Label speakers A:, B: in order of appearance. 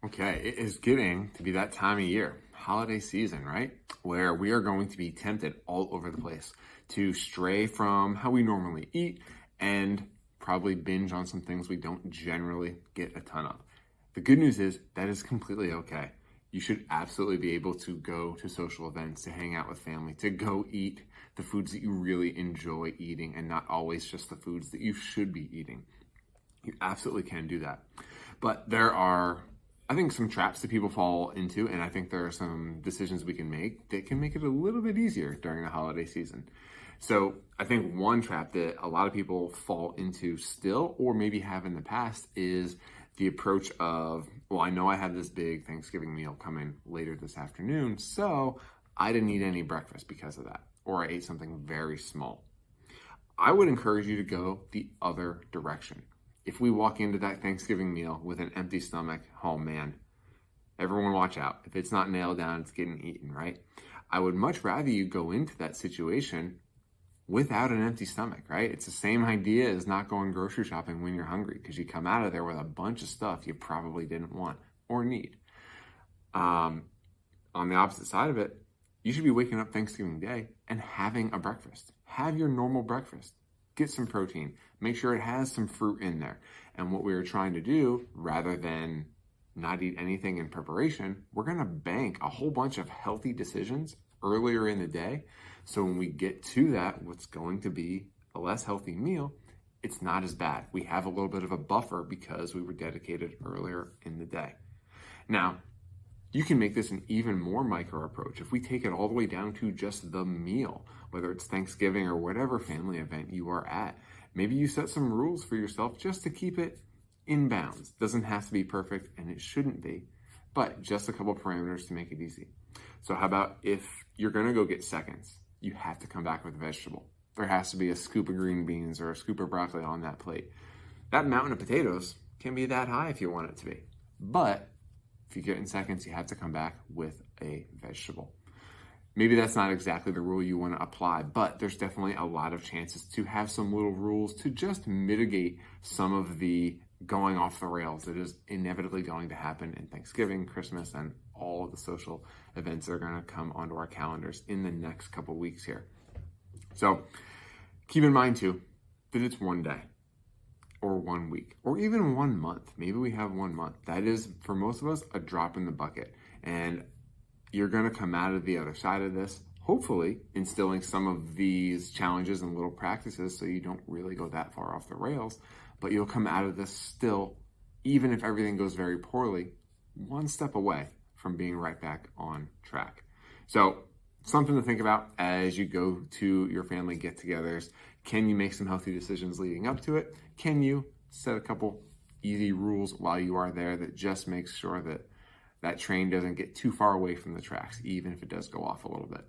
A: Okay, it is getting to be that time of year, holiday season, right? Where we are going to be tempted all over the place to stray from how we normally eat and probably binge on some things we don't generally get a ton of. The good news is that is completely okay. You should absolutely be able to go to social events, to hang out with family, to go eat the foods that you really enjoy eating and not always just the foods that you should be eating. You absolutely can do that. But there are, I think, some traps that people fall into, and I think there are some decisions we can make that can make it a little bit easier during the holiday season. So I think one trap that a lot of people fall into still, or maybe have in the past, is the approach of, well, I know I have this big Thanksgiving meal coming later this afternoon, so I didn't eat any breakfast because of that, or I ate something very small. I would encourage you to go the other direction. If we walk into that Thanksgiving meal with an empty stomach, oh man, everyone watch out. If it's not nailed down, it's getting eaten, right? I would much rather you go into that situation without an empty stomach, right? It's the same idea as not going grocery shopping when you're hungry, because you come out of there with a bunch of stuff you probably didn't want or need. On the opposite side of it, you should be waking up Thanksgiving Day and having a breakfast. Have your normal breakfast. Get some protein. Make sure it has some fruit in there. And what we are trying to do, rather than not eat anything in preparation, we're going to bank a whole bunch of healthy decisions earlier in the day. So when we get to that, what's going to be a less healthy meal, it's not as bad. We have a little bit of a buffer because we were dedicated earlier in the day. Now, you can make this an even more micro approach. If we take it all the way down to just the meal, whether it's Thanksgiving or whatever family event you are at, maybe you set some rules for yourself just to keep it in bounds. Doesn't have to be perfect, and it shouldn't be, but just a couple parameters to make it easy. So how about if you're gonna go get seconds, you have to come back with a vegetable. There has to be a scoop of green beans or a scoop of broccoli on that plate. That mountain of potatoes can be that high if you want it to be, but if you get in seconds, you have to come back with a vegetable. Maybe that's not exactly the rule you want to apply, but there's definitely a lot of chances to have some little rules to just mitigate some of the going off the rails that is inevitably going to happen in Thanksgiving, Christmas, and all of the social events that are going to come onto our calendars in the next couple weeks here. So keep in mind too, that it's one day, or 1 week, or even 1 month. Maybe we have 1 month. That is, for most of us, a drop in the bucket. And you're going to come out of the other side of this, hopefully instilling some of these challenges and little practices so you don't really go that far off the rails. But you'll come out of this still, even if everything goes very poorly, one step away from being right back on track. So something to think about as you go to your family get-togethers. Can you make some healthy decisions leading up to it? Can you set a couple easy rules while you are there that just makes sure that that train doesn't get too far away from the tracks, even if it does go off a little bit?